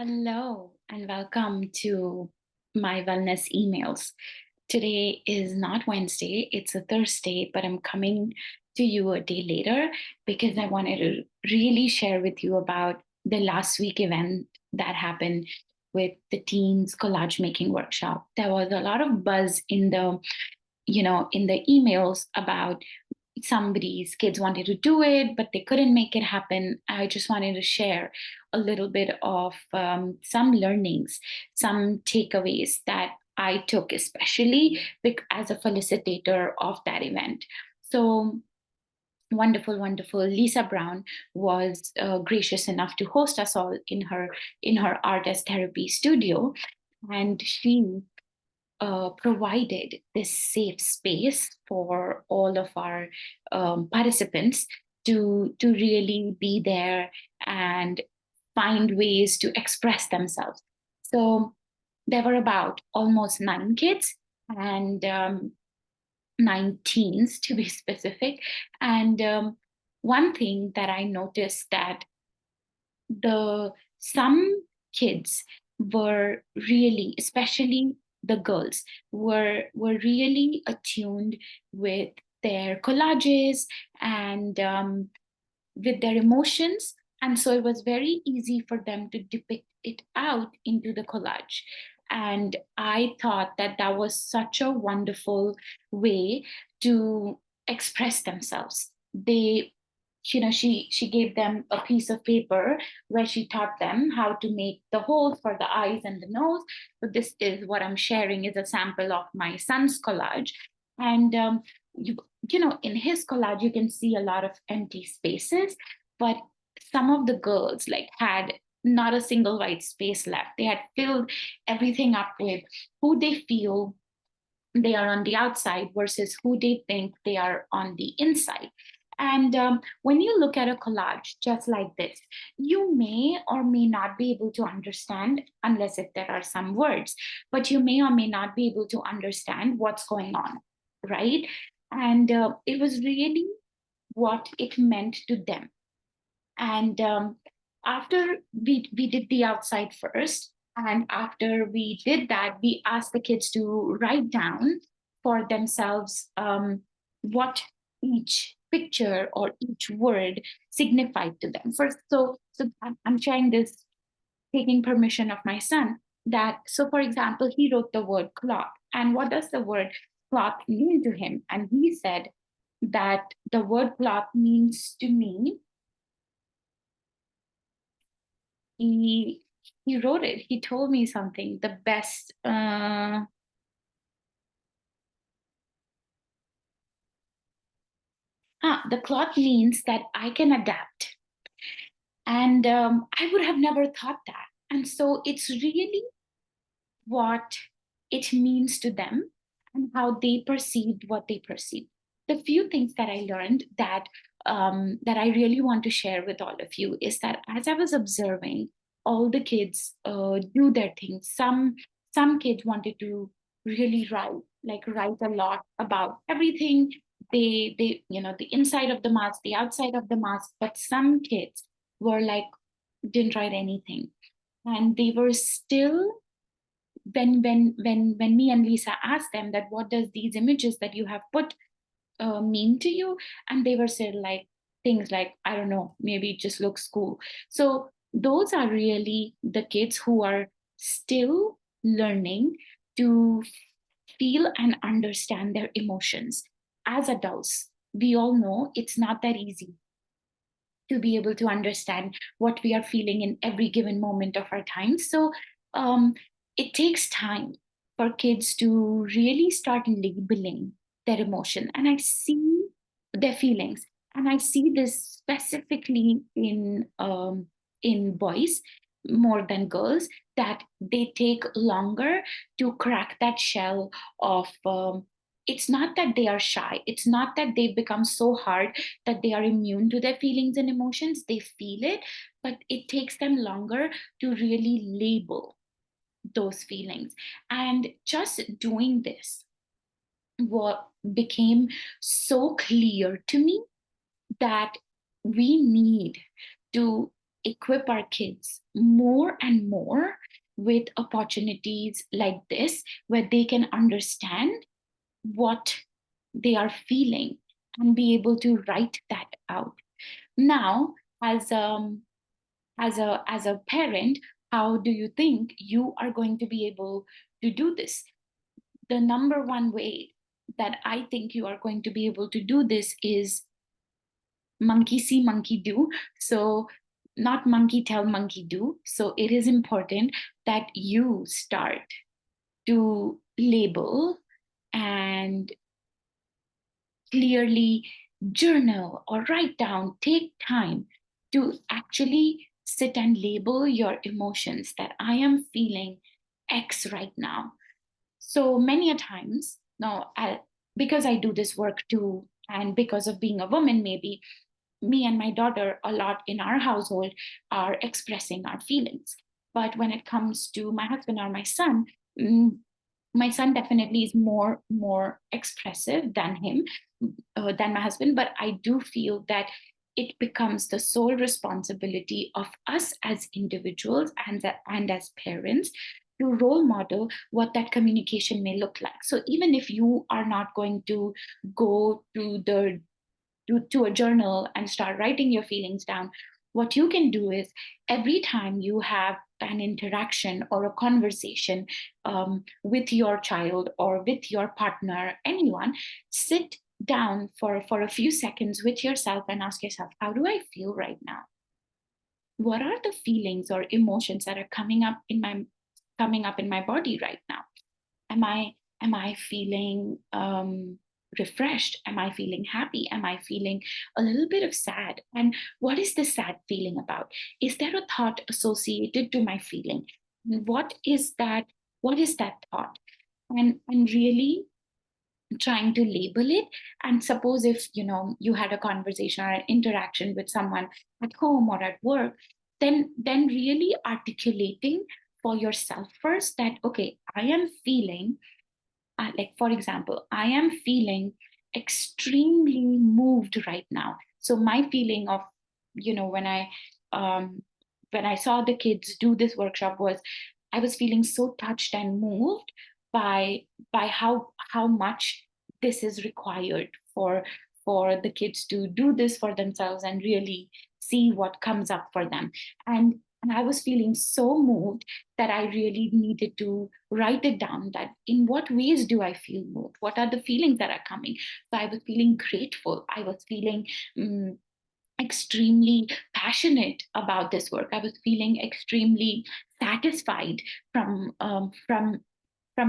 Hello and welcome to my wellness emails. Today is not Wednesday, it's a Thursday, but I'm coming to you a day later because I wanted to really share with you about the last week event that happened with the teens collage making workshop. There was a lot of buzz in the emails about somebody's kids wanted to do it, but they couldn't make it happen. I just wanted to share a little bit of some learnings, some takeaways that I took, especially as a felicitator of that event. So, wonderful, wonderful. Lisa Brown was gracious enough to host us all in her art as therapy studio, and she provided this safe space for all of our participants to really be there and find ways to express themselves. So there were about almost 9 kids and 9 teens to be specific. And one thing that I noticed that the some kids were really, especially the girls, were really attuned with their collages and with their emotions, and so it was very easy for them to depict it out into the collage. And I thought that that was such a wonderful way to express themselves. She gave them a piece of paper where she taught them how to make the holes for the eyes and the nose. So this is what I'm sharing is a sample of my son's collage. And you, in his collage, you can see a lot of empty spaces, but some of the girls like had not a single white space left. They had filled everything up with who they feel they are on the outside versus who they think they are on the inside. And when you look at a collage just like this, you may or may not be able to understand, unless if there are some words, but you may or may not be able to understand what's going on, right? And it was really what it meant to them. And after we did the outside first, and after we did that, we asked the kids to write down for themselves what each picture or each word signified to them. First, so I'm sharing this, taking permission of my son. That so, for example, he wrote the word cloth, and what does the word cloth mean to him? And he said that the word cloth means to me, he he wrote it. He told me something. The best. The cloth means that I can adapt, and I would have never thought that. And so it's really what it means to them and how they perceived what they perceived. The few things that I learned that I really want to share with all of you is that as I was observing all the kids do their things, some kids wanted to really write a lot about everything. They the inside of the mask, the outside of the mask, but some kids were like didn't write anything, and they were still, when me and Lisa asked them that what does these images that you have put mean to you, and they were said like things like, I don't know, maybe it just looks cool. So those are really the kids who are still learning to feel and understand their emotions. As adults, we all know it's not that easy to be able to understand what we are feeling in every given moment of our time. So um, it takes time for kids to really start labeling their emotion. And I see their feelings. And I see this specifically in boys more than girls, that they take longer to crack that shell of it's not that they are shy, it's not that they've become so hard that they are immune to their feelings and emotions. They feel it, but it takes them longer to really label those feelings. And just doing this, what became so clear to me that we need to equip our kids more and more with opportunities like this, where they can understand what they are feeling and be able to write that out. Now, as a parent, how do you think you are going to be able to do this? The number one way that I think you are going to be able to do this is monkey see, monkey do. So, not monkey tell, monkey do. So, it is important that you start to label and clearly journal or write down, take time to actually sit and label your emotions, that I am feeling X right now. So many a times, now, because I do this work too, and because of being a woman, maybe me and my daughter a lot in our household are expressing our feelings. But when it comes to my husband or mm, my son definitely is more expressive than him, than my husband. But I do feel that it becomes the sole responsibility of us as individuals and as parents to role model what that communication may look like. So even if you are not going to go to a journal and start writing your feelings down, what you can do is every time you have an interaction or a conversation with your child or with your partner, anyone, sit down for a few seconds with yourself and ask yourself, how do I feel right now? What are the feelings or emotions that are coming up in my body right now? Am I feeling refreshed? Am I feeling happy? Am I feeling a little bit of sad? And what is this sad feeling about? Is there a thought associated to my feeling? What is that thought? And really trying to label it. And suppose if you had a conversation or an interaction with someone at home or at work, then really articulating for yourself first that, okay, I am feeling, like for example, I am feeling extremely moved right now. So my feeling of, when I saw the kids do this workshop, was I was feeling so touched and moved by how much this is required for the kids to do this for themselves and really see what comes up for them. And I was feeling so moved that I really needed to write it down, that in what ways do I feel moved? What are the feelings that are coming? So I was feeling grateful. I was feeling extremely passionate about this work. I was feeling extremely satisfied from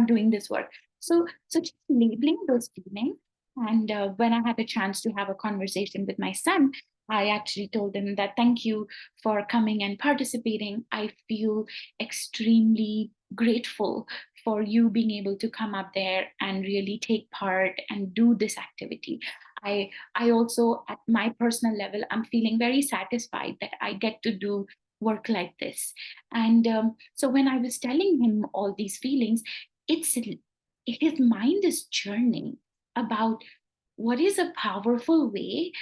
doing this work. So just labeling those feelings. And when I had a chance to have a conversation with my son, I actually told him that thank you for coming and participating. I feel extremely grateful for you being able to come up there and really take part and do this activity. I also, at my personal level, I'm feeling very satisfied that I get to do work like this. And so when I was telling him all these feelings, it's his mind is churning about what is a powerful way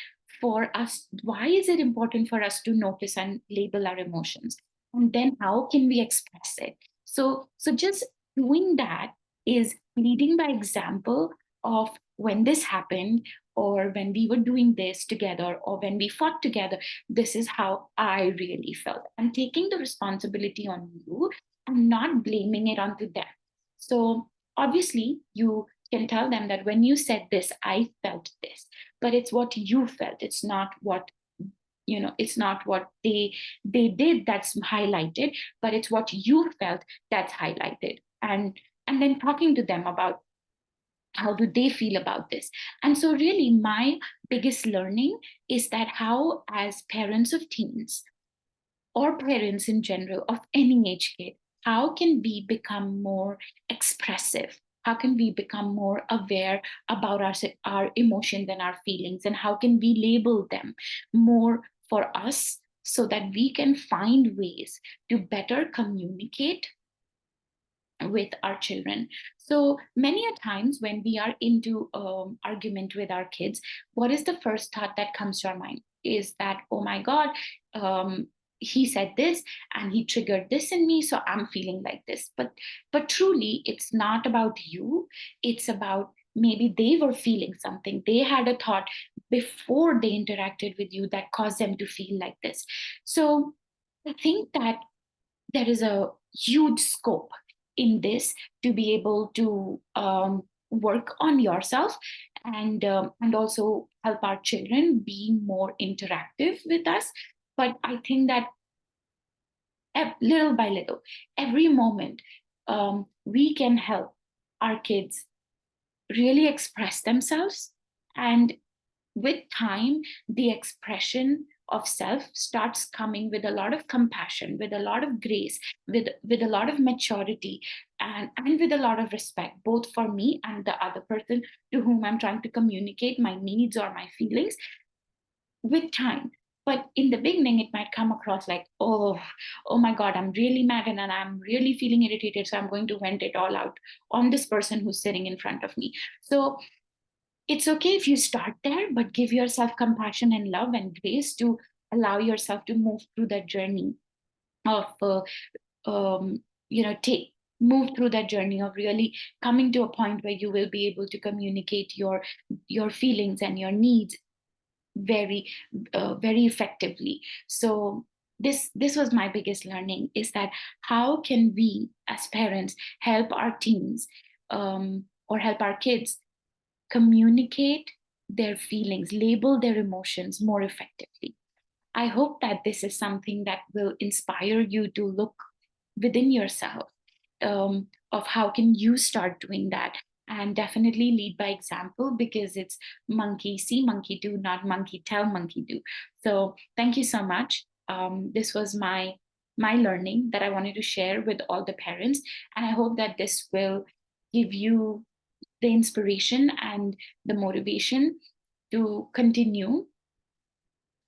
for us. Why is it important for us to notice and label our emotions? And then how can we express it? So just doing that is leading by example of when this happened, or when we were doing this together, or when we fought together, this is how I really felt. And taking the responsibility on you and not blaming it onto them. So obviously, you can tell them that when you said this, I felt this, but it's what you felt. It's not what it's not what they did that's highlighted, but it's what you felt that's highlighted. And then talking to them about how do they feel about this. And so really my biggest learning is that how, as parents of teens, or parents in general of any age kid, how can we become more expressive? How can we become more aware about our emotions and our feelings? And how can we label them more for us so that we can find ways to better communicate with our children? So many a times when we are into argument with our kids, what is the first thought that comes to our mind? Is that, oh my God, he said this and he triggered this in me, so I'm feeling like this. But truly it's not about you. It's about maybe they were feeling something, they had a thought before they interacted with you that caused them to feel like this. So I think that there is a huge scope in this to be able to work on yourself, and also help our children be more interactive with us. But I think that little by little, every moment, we can help our kids really express themselves. And with time, the expression of self starts coming with a lot of compassion, with a lot of grace, with a lot of maturity, and with a lot of respect, both for me and the other person to whom I'm trying to communicate my needs or my feelings, with time. But in the beginning, it might come across like, oh my God, I'm really mad and I'm really feeling irritated. So I'm going to vent it all out on this person who's sitting in front of me. So it's okay if you start there, but give yourself compassion and love and grace to allow yourself to move through that journey of, take move through that journey of really coming to a point where you will be able to communicate your feelings and your needs very very effectively. So this was my biggest learning, is that how can we as parents help our teens, or help our kids communicate their feelings, label their emotions more effectively. I hope that this is something that will inspire you to look within yourself, of how can you start doing that, and definitely lead by example, because it's monkey see monkey do, not monkey tell monkey do. So thank you so much. This was my learning that I wanted to share with all the parents, and I hope that this will give you the inspiration and the motivation to continue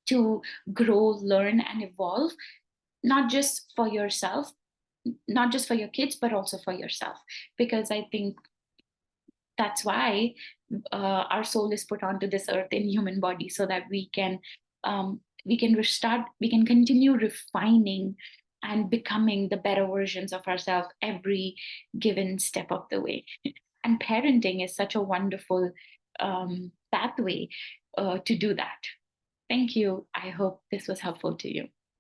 to grow, learn, and evolve, not just for yourself, not just for your kids, but also for yourself. Because I think that's why our soul is put onto this earth in human body, so that we can restart, we can continue refining and becoming the better versions of ourselves every given step of the way. And parenting is such a wonderful pathway to do that. Thank you. I hope this was helpful to you.